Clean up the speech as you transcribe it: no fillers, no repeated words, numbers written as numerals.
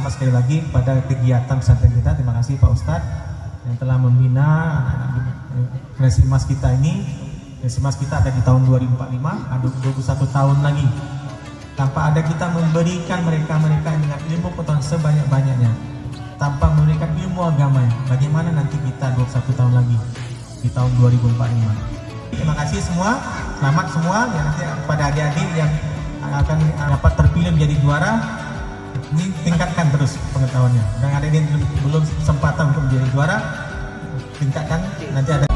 sama sekali lagi pada kegiatan pesantren kita. Terima kasih Pak Ustadz yang telah membina generasi emas kita ini. Generasi emas kita ada di tahun 2045, ada 21 tahun lagi. Tanpa ada kita memberikan mereka dengan ilmu pengetahuan sebanyak-banyaknya, tanpa memberikan ilmu agama, bagaimana nanti kita 21 tahun lagi di tahun 2045. Terima kasih semua, selamat semua ya, nanti pada adik-adik yang akan dapat terpilih menjadi juara, ini tingkatkan terus pengetahuannya. Dan ada yang belum sempatan untuk menjadi juara, tingkatkan, nanti ada